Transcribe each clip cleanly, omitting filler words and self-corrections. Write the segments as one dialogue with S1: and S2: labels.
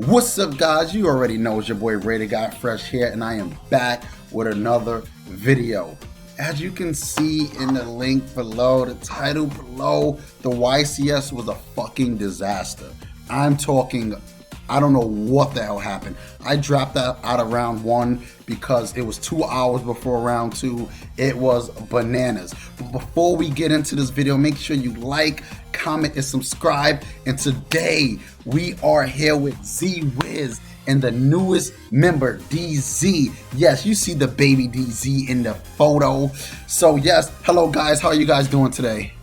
S1: What's up, guys? You already know it's your boy Raider Got Fresh here, and I am back with another video. As you can see in the link below, the title below, the YCS was a fucking disaster. I'm talking, I don't know what the hell happened. I dropped out of round one because it was 2 hours before round two. It was bananas. But before we get into this video, make sure you like, comment, and subscribe. And today we are here with Z-Whiz and the newest member, DZ. Yes, you see the baby DZ in the photo. So yes, hello guys, how are you guys doing today?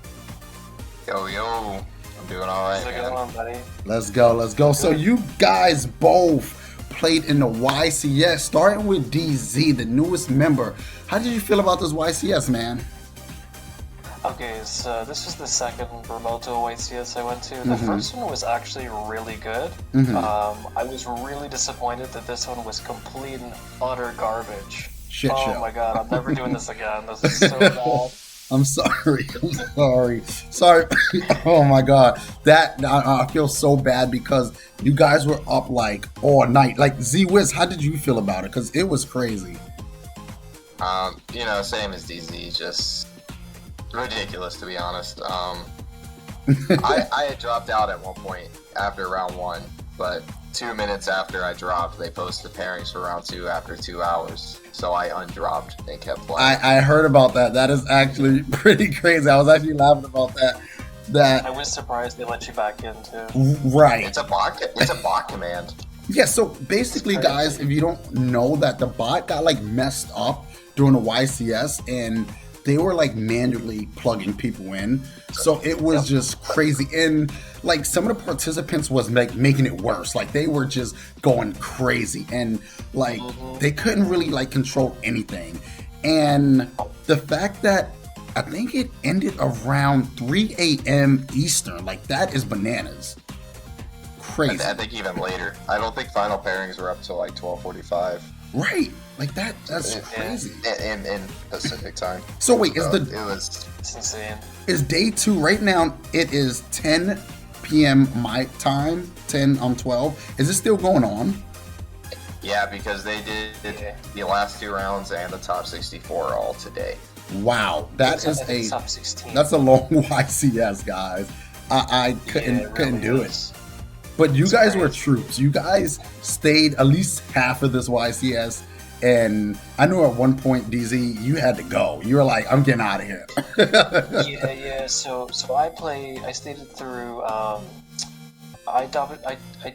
S2: Yo, I'm doing all right, man.
S3: On, buddy?
S1: Let's go. So you guys both played in the YCS, starting with DZ, the newest member. How did you feel about this YCS, man?
S3: Okay, so this was the second Remote Duel YCS I went to. The first one was actually really good. I was really disappointed that this one was complete and utter garbage.
S1: Shit show.
S3: Oh my god, I'm never doing this again. This is so bad.
S1: I'm sorry. Sorry. Oh my god, that I feel so bad because you guys were up like all night. Like Z-Whiz, how did you feel about it? Because it was crazy.
S2: Same as DZ, just ridiculous to be honest. I had dropped out at one point after round one, but 2 minutes after I dropped, they posted pairings for round two after 2 hours. So I undropped and kept playing.
S1: I heard about that. That is actually pretty crazy. I was actually laughing about that.
S3: I was surprised they let you back in too.
S1: Right.
S2: It's a bot command.
S1: Yeah, so basically guys, if you don't know, that the bot got like messed up during the YCS and they were like manually plugging people in. So it was just crazy. And like some of the participants was making it worse. Like they were just going crazy and like they couldn't really like control anything. And the fact that I think it ended around 3 a.m. Eastern, like that is bananas. Crazy.
S2: I think even later. I don't think final pairings were up till like 12:45.
S1: Right, like that's crazy.
S2: In Pacific time.
S1: So wait,
S3: It's insane.
S1: Is day two right now? It is 10 p.m. my time, 12. Is it still going on?
S2: Yeah, because they did the last 2 rounds and the top 64 all today.
S1: Wow, that is
S3: top 16.
S1: That's a long YCS, guys. I couldn't do it. But you guys were troops. You guys stayed at least half of this YCS. And I know at one point, DZ, you had to go. You were like, I'm getting out of here.
S3: Yeah. So I stayed it through. I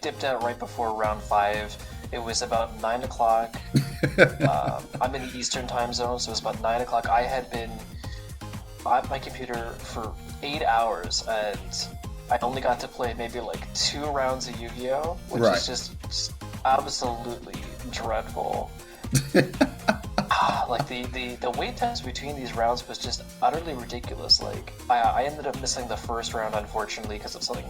S3: dipped out right before round 5. It was about 9 o'clock. I'm in the Eastern time zone, so it was about 9 o'clock. I had been at my computer for 8 hours, and I only got to play maybe like 2 rounds of Yu-Gi-Oh, which is just absolutely dreadful. Like the wait times between these rounds was just utterly ridiculous. Like I ended up missing the first round, unfortunately, because of something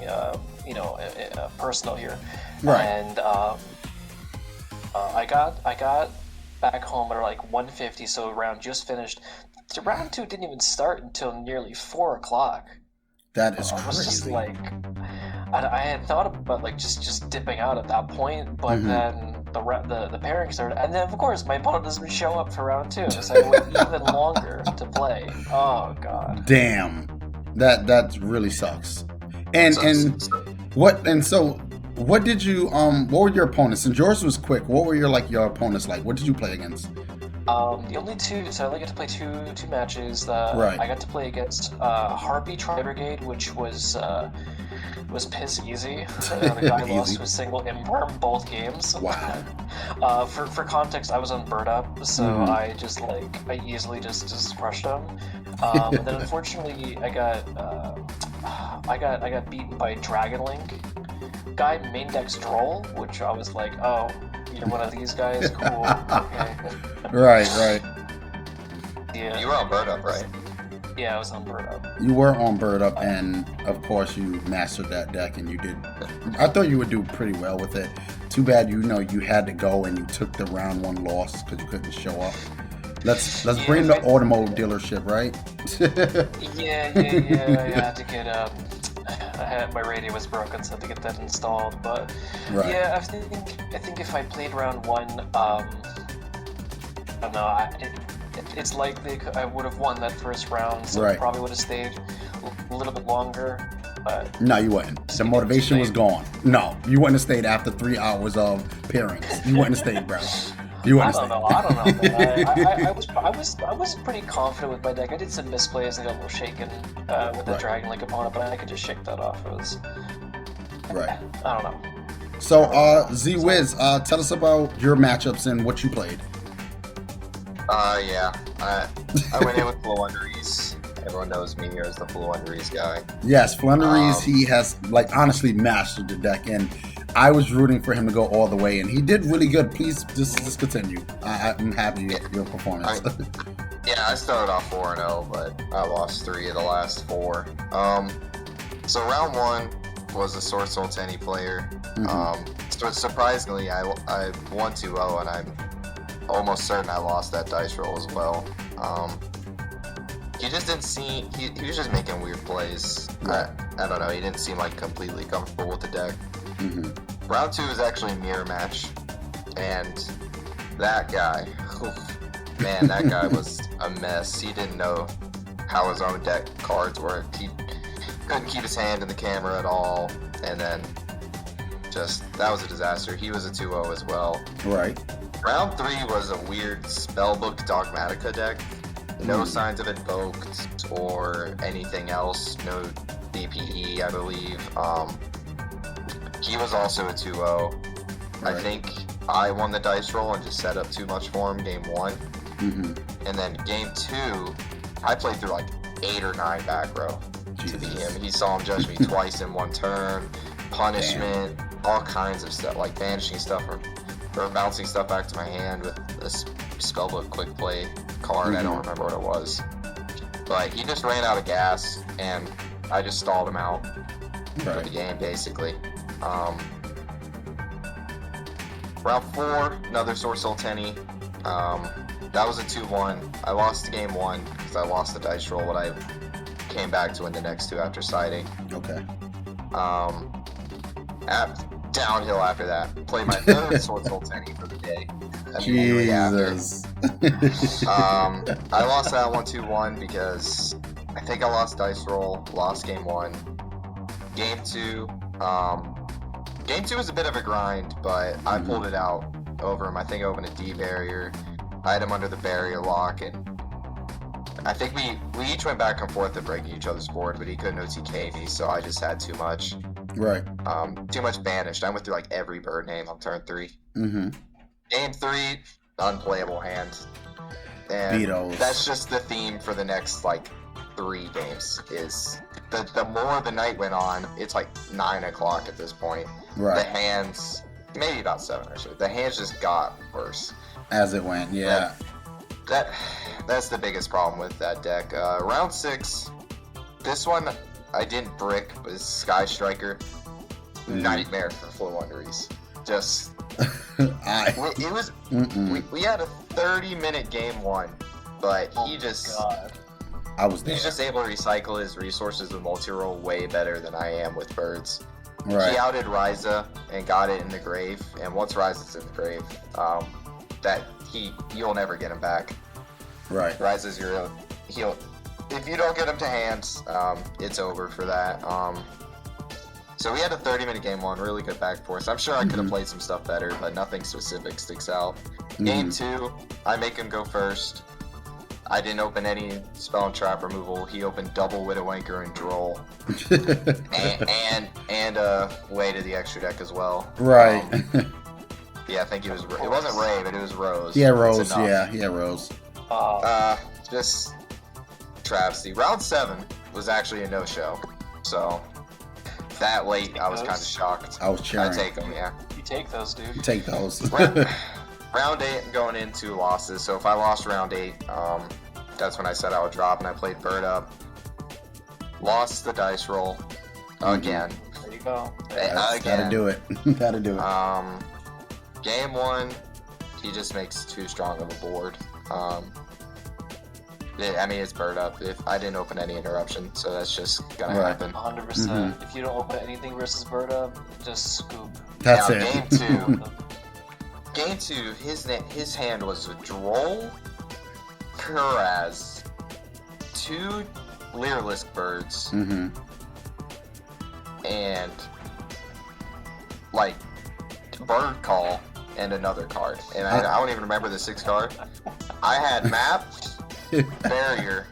S3: personal here.
S1: Right.
S3: And I got back home at like 1:50, so round just finished. Round 2 didn't even start until nearly 4 o'clock.
S1: That is
S3: I was just
S1: crazy.
S3: like, I had thought about like just dipping out at that point, but then the pairing started, and then of course my opponent doesn't show up for round 2, so I went even longer to play. Oh god.
S1: Damn, that really sucks. And what did you what were your opponents? And yours was quick. What were your opponents like? What did you play against?
S3: The only two, so I only got to play two matches.
S1: Right.
S3: I got to play against Harpy Tri-Brigade, which was piss easy. The guy lost to a single Imperm both games.
S1: Wow.
S3: For context, I was on Bird Up, so I easily just crushed him. And then unfortunately, I got beaten by Dragon Link guy, main deck's Droll, which I was like, oh, you're one of these guys, cool. Okay.
S1: Right.
S3: Yeah.
S2: You were on Bird Up, right?
S3: Yeah, I was on Bird Up.
S1: You were on Bird Up, and of course you mastered that deck, and you did. I thought you would do pretty well with it. Too bad you had to go and you took the round 1 loss because you couldn't show up. Let's bring the Automo dealership, right?
S3: yeah. I had to get my radio was broken, so I had to get that installed. But
S1: Right.
S3: yeah, I think if I played round 1, I don't know. It's likely I would have won that first round, so I
S1: Right.
S3: probably would have stayed a little bit longer. But
S1: No, you wouldn't. The motivation was gone. No, you wouldn't have stayed after 3 hours of pairings. You wouldn't have stayed, bro. You
S3: I
S1: wouldn't
S3: don't
S1: have
S3: know.
S1: stayed.
S3: Man. I was pretty confident with my deck. I did some misplays and got a little shaken with the
S1: Right.
S3: Dragon Link opponent, but I could just shake that off. It was,
S1: Right.
S3: I don't know.
S1: So, Z-Whiz, tell us about your matchups and what you played.
S2: Yeah. I went in with Floowandereeze. Everyone knows me here as the Floowandereeze guy.
S1: Yes, Floowandereeze, he has, like, honestly mastered the deck, and I was rooting for him to go all the way, and he did really good. Please, just continue. I'm happy with your performance.
S2: Yeah, I started off 4-0, but I lost 3 of the last 4. So round 1 was a Sword Soul Tenny player. So surprisingly, I won 2-0, and I'm almost certain I lost that dice roll as well. He just didn't seem, he was just making weird plays.
S1: Right.
S2: I don't know, he didn't seem like completely comfortable with the deck. Round 2 is actually a mirror match, and that guy, man, that guy was a mess. He didn't know how his own deck cards worked. He couldn't keep his hand in the camera at all, and then that was a disaster. He was a 2-0 as well.
S1: Right.
S2: Round 3 was a weird Spellbook Dogmatica deck. No signs of Invoked or anything else. No DPE, I believe. He was also a 2-0.
S1: Right.
S2: I think I won the dice roll and just set up too much for him game 1. And then game 2, I played through like 8 or 9 back row to beat him. He saw him judge me twice in one turn, punishment, all kinds of stuff, like banishing stuff or bouncing stuff back to my hand with a Spellbook Quick Play card. I don't remember what it was. But he just ran out of gas, and I just stalled him out for the game, basically. Round 4, another Sword Soul Tenny. That was a 2-1. I lost game 1 because I lost the dice roll, but I came back to win the next 2 after siding.
S1: Okay.
S2: Downhill after that. Played my third Sword Soul Tenny for the day. Immediately
S1: Jesus.
S2: after. I lost that 1-2-1 because I think I lost dice roll, lost game 1. Game 2, game 2 was a bit of a grind, but I pulled it out over him. I think I opened a D barrier. I had him under the barrier lock, and I think we each went back and forth at breaking each other's board, but he couldn't OTK me, so I just had too much.
S1: Right.
S2: Too much banished. I went through like every bird name on turn 3. Game 3, unplayable hand. And
S1: Beatles.
S2: that's just the theme for the next like 3 games. Is the more the night went on, it's like 9 o'clock at this point.
S1: Right.
S2: The hands, maybe about 7 or so. The hands just got worse.
S1: As it went, yeah.
S2: That's the biggest problem with that deck. Round 6, this one I didn't brick, but it's Sky Striker. Nightmare for Floowandereeze. Just it was we had a 30-minute game 1, but he just
S1: I was there.
S2: he's just able to recycle his resources with multi-roll way better than I am with birds.
S1: Right.
S2: He outed Ryza and got it in the grave, and once Ryza's in the grave, you'll never get him back.
S1: Right.
S2: Ryza's he'll if you don't get him to hands, it's over for that. So we had a 30-minute game 1, really good back and forth. I'm sure I could have played some stuff better, but nothing specific sticks out. Game 2, I make him go first. I didn't open any spell and trap removal. He opened double Widowmaker and Droll, and way to the extra deck as well.
S1: Right.
S2: Yeah, I think it wasn't Ray, but it was Rose.
S1: Yeah, Rose. Yeah, Rose.
S2: Just travesty. Round 7 was actually a no-show, so that late I was kind of shocked.
S1: I was cheering.
S2: I take them, yeah.
S3: You take those, dude.
S1: You take those.
S2: Round 8, I'm going in 2 losses. So if I lost round 8, that's when I said I would drop, and I played Bird Up. Lost the dice roll again.
S3: There you go.
S2: Again.
S1: Gotta do it. Gotta do it.
S2: Game 1, he just makes too strong of a board. I mean, it's bird up. If I didn't open any interruption, so that's just gonna
S1: Right.
S2: happen.
S3: 100%. If you don't open anything versus bird up, just scoop.
S1: That's
S2: Now,
S1: it.
S2: Game two, his hand was a Droll, Kuraz, 2 Leerlisk birds,
S1: Mm-hmm.
S2: and like bird call and another card. And I don't even remember the 6th card. I had map, barrier,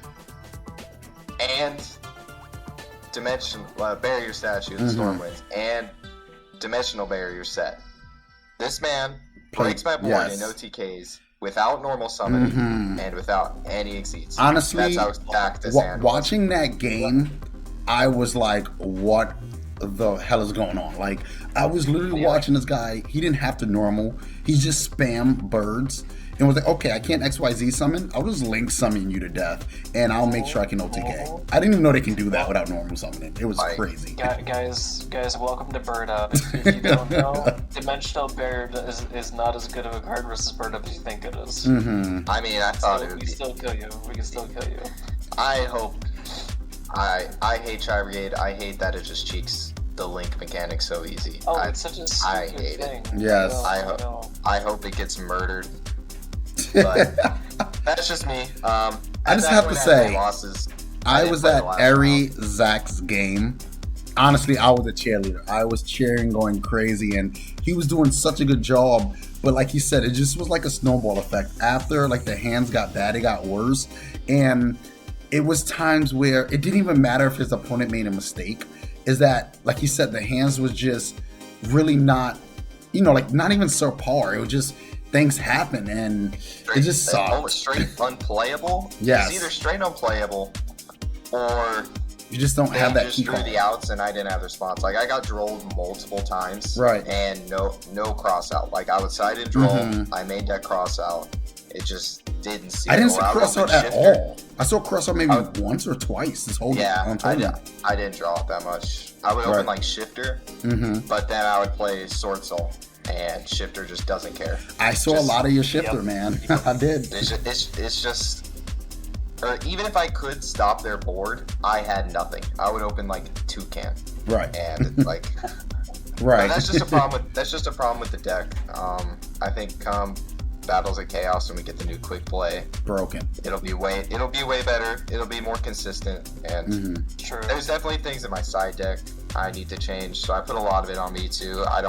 S2: and dimension barrier statue, the Stormwinds, and dimensional barrier set. This man breaks my board
S1: Yes.
S2: in OTKs without normal summoning and without any exceeds.
S1: Honestly,
S2: that's how stacked this hand was.
S1: watching that game, I was like, what the hell is going on? Like, I was literally watching this guy. He didn't have to normal. He just spam birds and was like, okay, I can't XYZ summon. I'll just link summon you to death and I'll make sure I can OTK. I didn't even know they can do that without normal summoning. It was crazy.
S3: Guys, welcome to bird up. If you don't know, dimensional barrier is not as good of a card versus bird up as you think it is.
S2: I mean, I thought it would
S3: We
S2: be.
S3: still kill you. We can still kill you.
S2: I hope. I hate Tri Brigade. I hate that it just cheeks the link mechanic so easy.
S3: Oh, it's such a
S2: I
S3: stupid
S2: hate
S3: thing.
S2: it.
S1: Yes.
S2: I hope it gets murdered. But that's just me.
S1: I just have to say,
S2: losses.
S1: I
S2: didn't
S1: was
S2: play the
S1: at
S2: last
S1: Eri
S2: round.
S1: Zach's game. Honestly, I was a cheerleader. I was cheering, going crazy, and he was doing such a good job. But like he said, it just was like a snowball effect. After like the hands got bad, it got worse. And it was times where it didn't even matter if his opponent made a mistake. Is that, like he said, the hands was just really not, like not even subpar. It was just things happen, and it just sucked.
S2: Almost straight unplayable.
S1: Yes.
S2: It's either straight unplayable or
S1: You just don't
S2: they
S1: have that
S2: just
S1: key
S2: drew
S1: card.
S2: the outs and I didn't have the response. Like I got drolled multiple times.
S1: Right.
S2: And no cross out. Like I would side and droll.
S1: Mhm.
S2: I made that cross out. It just didn't see
S1: I didn't
S2: it.
S1: see
S2: Or I would
S1: cross out
S2: open
S1: at
S2: shifter.
S1: all. I saw cross out maybe once or twice this whole tournament.
S2: I didn't draw it that much. I would open like shifter,
S1: Mm-hmm.
S2: but then I would play sword soul, and shifter just doesn't care.
S1: I saw a lot of your shifter, man. I did.
S2: It's just, or even if I could stop their board, I had nothing. I would open like toucan,
S1: Right.
S2: and like,
S1: Right.
S2: that's just a problem with the deck. I think come Battles of Chaos when we get the new quick play,
S1: Broken.
S2: it'll be way better. It'll be more consistent, and
S1: Mm-hmm.
S3: True.
S2: there's definitely things in my side deck I need to change. So I put a lot of it on me too. I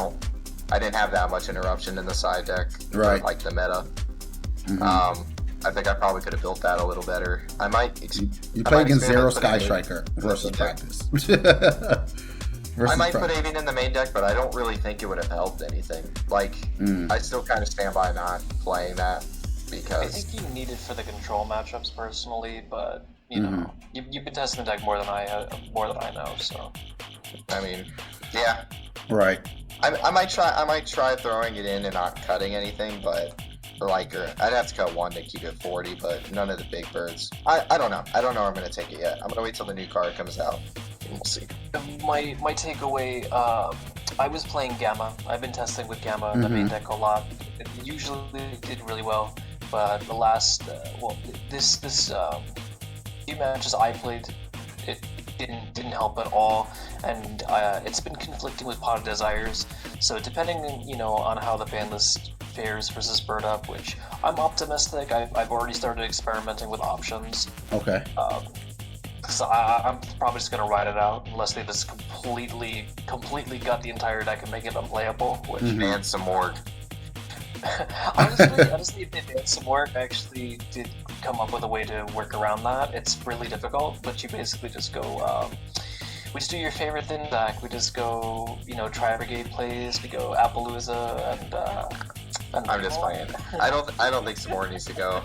S2: didn't have that much interruption in the side deck, for,
S1: Right.
S2: like the meta.
S1: Mhm.
S2: I think I probably could have built that a little better. I might.
S1: You play against Zero
S2: experiment
S1: Sky
S2: with it.
S1: Striker versus
S2: Yeah.
S1: practice.
S2: I might put
S1: practice.
S2: Avian in the main deck, but I don't really think it would have helped anything. Like,
S1: Mm.
S2: I still kind of stand by not playing that
S3: I
S2: because
S3: think you need it for the control matchups personally, but you
S1: Mm-hmm.
S3: know, you've been testing the deck more than I know. So
S2: I mean, yeah,
S1: Right.
S2: I might try throwing it in and not cutting anything, but I'd have to cut one to keep it 40, but none of the big birds. I don't know. I don't know where I'm gonna take it yet. I'm gonna wait till the new card comes out, and we'll see.
S3: my takeaway, I was playing Gamma. I've been testing with Gamma in the main deck a lot. It usually did really well, but the last this few matches I played, it didn't help at all, and it's been conflicting with Pot of Desires. So depending on how the ban list fares versus Bird Up, which I'm optimistic. I've already started experimenting with options.
S1: Okay.
S3: So I'm probably just gonna ride it out unless they just completely gut the entire deck and make it unplayable. Which
S2: And some more.
S3: honestly, if they did some work, I actually did come up with a way to work around that. It's really difficult, but you basically just go. We just do your favorite thin deck. We just go, Tri Brigade plays. We go Appaloosa and
S2: I'm just playing. I don't think some more needs to go.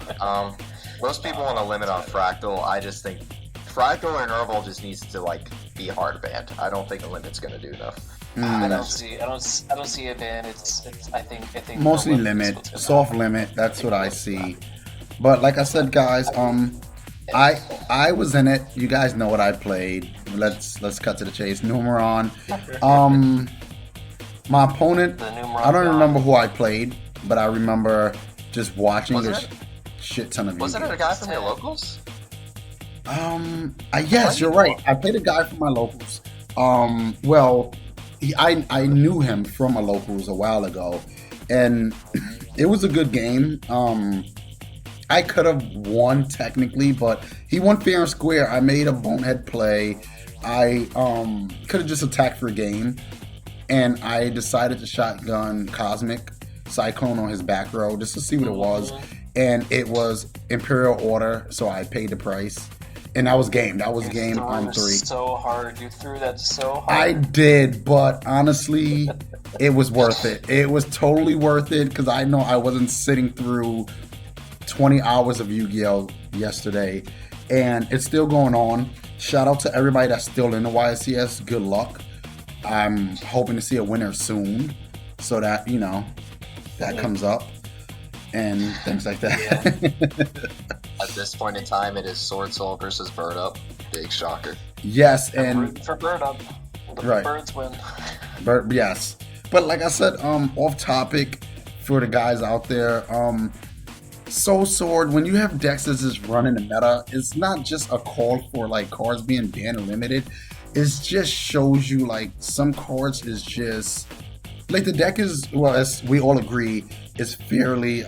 S2: Most people want to limit on Fractal. I just think Fractal or Nerval just needs to be hard banned. I don't think a limit's gonna do enough.
S3: I don't see a ban. It's I think
S1: Mostly
S3: no limit is
S1: limit,
S3: what's gonna
S1: soft
S3: happen.
S1: limit. That's what I see. But like I said, guys, I was in it. You guys know what I played. Let's cut to the chase. Numeron. My opponent.
S3: The Numeron
S1: I don't
S3: god.
S1: remember who I played, but I remember just watching
S2: Was
S1: this
S2: it-
S1: shit ton of
S2: Was it
S1: videos.
S2: a guy from your locals?
S1: Yes, you're right. I played a guy from my locals. Well, I knew him from my locals a while ago, and it was a good game. I could have won technically, but he won fair and square. I made a bonehead play. I could have just attacked for a game, and I decided to shotgun Cosmic Cyclone on his back row just to see what it was, and it was Imperial Order, so I paid the price. And that was game. That was game on 3.
S3: So hard. You threw that so hard.
S1: I did, but honestly, it was worth it. It was totally worth it because I know I wasn't sitting through 20 hours of Yu-Gi-Oh! Yesterday, and it's still going on. Shout out to everybody that's still in the YCS. Good luck. I'm hoping to see a winner soon so that, that comes up and things like that.
S3: Yeah.
S2: At this point in time, it is Sword Soul versus Bird Up. Big shocker.
S1: Yes,
S3: I'm
S1: and
S3: rooting for Bird Up. The
S1: Right.
S3: Birds win.
S1: yes. But like I said, off topic for the guys out there, Soul Sword, when you have decks that's just running the meta, it's not just a call for like cards being banned or limited. It just shows you like some cards is just like the deck is, well, as we all agree, is fairly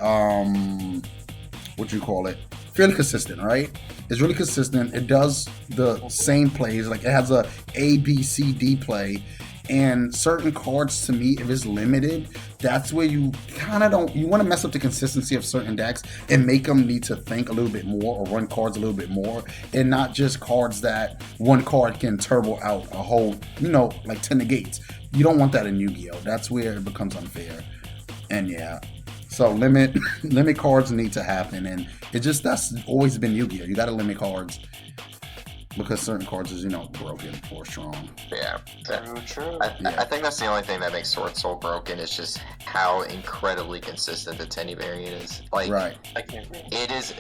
S1: fairly consistent, right? It's really consistent. It does the same plays, like it has a B, C, D play. And certain cards, to me, if it's limited, that's where you kind of don't, you want to mess up the consistency of certain decks and make them need to think a little bit more or run cards a little bit more, and not just cards that one card can turbo out a whole, like 10 negates. You don't want that in Yu-Gi-Oh! That's where it becomes unfair. And yeah, so limit cards need to happen, and that's always been Yu-Gi-Oh! You got to limit cards because certain cards is broken or strong.
S2: Yeah.
S3: True.
S2: I think that's the only thing that makes Sword Soul broken is just how incredibly consistent the Tenny variant is. Like,
S1: Right.
S3: I can't agree.
S2: it is.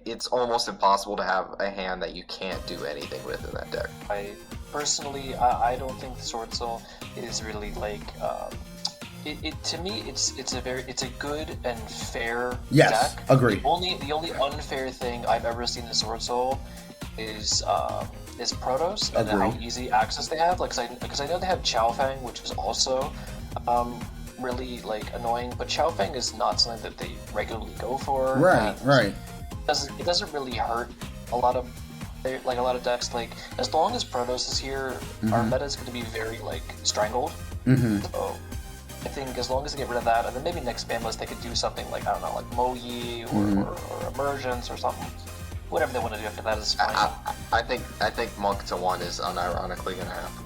S2: It's almost impossible to have a hand that you can't do anything with in that deck.
S3: I personally, I don't think the Sword Soul is really like. To me, it's a good and fair
S1: Yes,
S3: deck.
S1: agree.
S3: The only unfair thing I've ever seen in Sword Soul is Protoss and how easy access they have. Like, because I know they have Chao Fang, which is also really like annoying. But Chao Fang is not something that they regularly go for.
S1: Right.
S3: It doesn't really hurt a lot of decks. Like, as long as Protoss is here, our meta is going to be very like strangled. So I think as long as they get rid of that, and then maybe next ban list they could do something like, I don't know, like Moyi or Emergence or something. Whatever they want to do after that is fine.
S2: I think Monk to 1 is unironically gonna happen.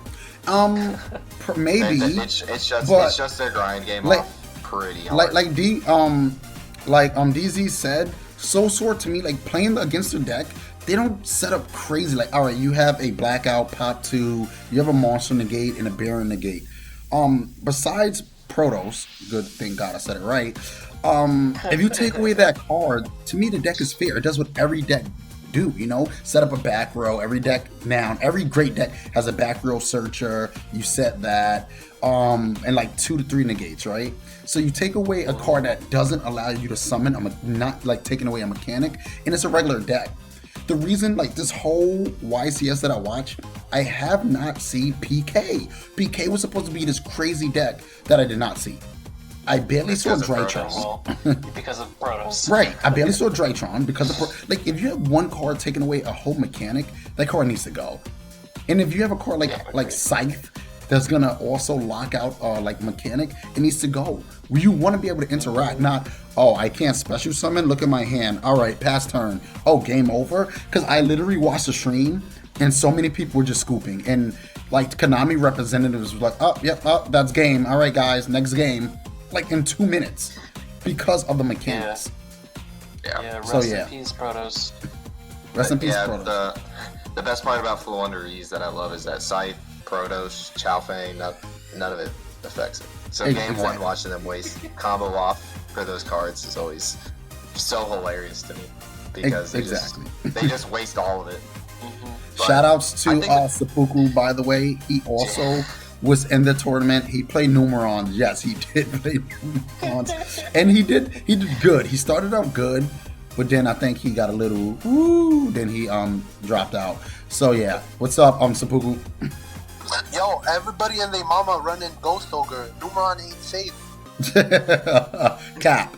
S1: Maybe.
S2: It's just their grind game off pretty hard.
S1: Like DZ said, Soul Sword to me, like playing against the deck, they don't set up crazy. Like, all right, you have a blackout pop 2, you have a monster negate and a Baron negate. Besides Protoss, good thing God I said it right. If you take away that card, to me the deck is fair. It does what every deck do, set up a back row. Every great deck has a back row searcher. You set that, and like 2 to 3 negates, right? So you take away a card that doesn't allow you to summon, not like taking away a mechanic, and it's a regular deck. The reason, like this whole YCS that I watch, I have not seen PK. PK was supposed to be this crazy deck that I did not see. I barely saw Drytron.
S3: Because of Protoss.
S1: Right. I barely saw Drytron because of like if you have one card taking away a whole mechanic, that card needs to go. And if you have a card like Scythe that's gonna also lock out like mechanic, it needs to go. You want to be able to interact, not I can't special summon. Look at my hand. All right, pass turn. Oh, game over. Because I literally watched the stream and so many people were just scooping, and like Konami representatives were like, that's game. All right, guys, next game. Like in 2 minutes because of the mechanics.
S3: Yeah. Rest in peace, Protoss.
S1: Rest in peace, Protoss.
S2: The best part about Flow Under Ease that I love is that Scythe, Protoss, Chao Fang, none of it affects it. So game one, watching them waste combo off for those cards is always so hilarious to me because they just waste all of it.
S1: Shout outs to Seppuku, by the way. He also was in the tournament. He played Numerons. Yes, he did play Numerons. And he did good. He started out good. but then I think he got a little ooh, then he dropped out. So yeah, what's up, Seppuku?
S4: Yo, everybody and their mama running Ghost Ogre. Numeron ain't safe.
S1: Cat,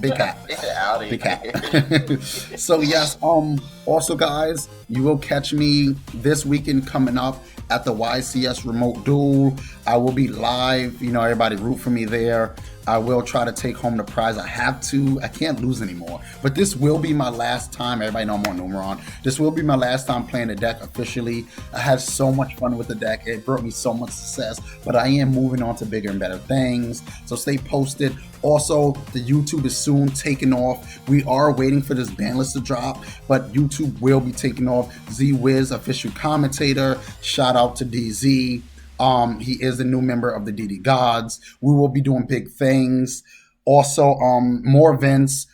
S1: big cat.
S2: Get out of
S1: Big
S2: here.
S1: cat. So yes, also guys, you will catch me this weekend coming up at the YCS Remote Duel. I will be live, you know, everybody root for me there. I will try to take home the prize. I have to. I can't lose anymore. But this will be my last time. Everybody know I'm on Numeron. This will be my last time playing the deck officially. I had so much fun with the deck. It brought me so much success. But I am moving on to bigger and better things. So stay posted. Also, the YouTube is soon taking off. We are waiting for this ban list to drop, but YouTube will be taking off. Z-Whiz, official commentator. Shout out to DZ. He is a new member of the D.D.Godz. We will be doing big things. Also, more events.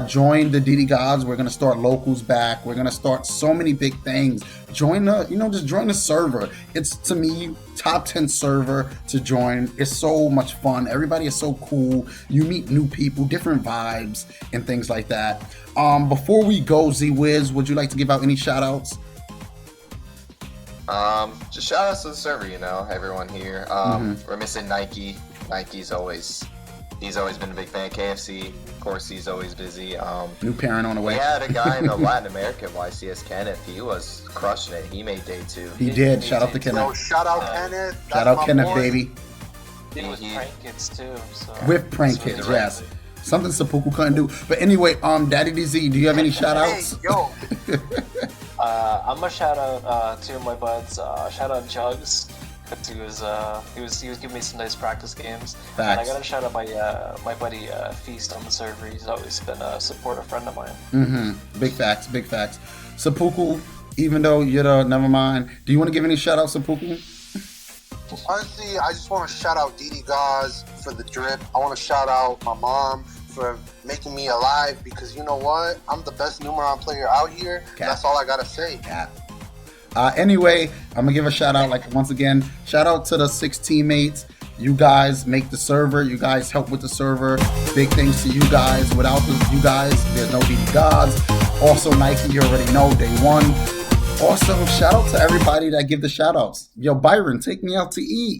S1: Join the D.D.Godz. We're gonna start locals back. We're gonna start so many big things. Join the, just join the server. It's, to me, top 10 server to join. It's so much fun. Everybody is so cool. You meet new people, different vibes, and things like that. Before we go, Z-Whiz, would you like to give out any shout outs?
S2: Just shout outs to the server, everyone here. We're missing Nike. He's always been a big fan. KFC, of course, he's always busy.
S1: New parent on the way.
S2: We had a guy in the Latin American YCS, Kenneth. He was crushing it. He made day 2.
S1: He did. Shout out to Kenneth.
S4: Yo, shout out Kenneth.
S1: Shout out Kenneth, baby.
S3: He was prank kids too. So
S1: With prank kids, yes. Something Seppuku couldn't do. But anyway, Daddy DZ, do you have any shout outs?
S4: Hey, yo.
S3: I'm gonna shout out to my buds. Shout out Jugs, because he was giving me some nice practice games.
S1: Facts.
S3: And I gotta shout out my buddy Feast on the server. He's always been a supportive friend of mine.
S1: Big facts, big facts. Seppuku, even though you're the never mind, do you want to give any shout outs, Seppuku?
S4: Honestly, I just want to shout out D.D.Godz for the drip. I want to shout out my mom for making me alive, because you know what? I'm the best Numeron player out here.
S1: Cap.
S4: That's all I gotta say.
S1: Yeah. Anyway, I'm gonna give a shout out, once again, shout out to the 6 teammates. You guys make the server. You guys help with the server. Big thanks to you guys. Without you guys, there's no D.D.Godz. Also, Nike, you already know, day 1. Also, shout out to everybody that give the shout outs. Yo, Byron, take me out to eat.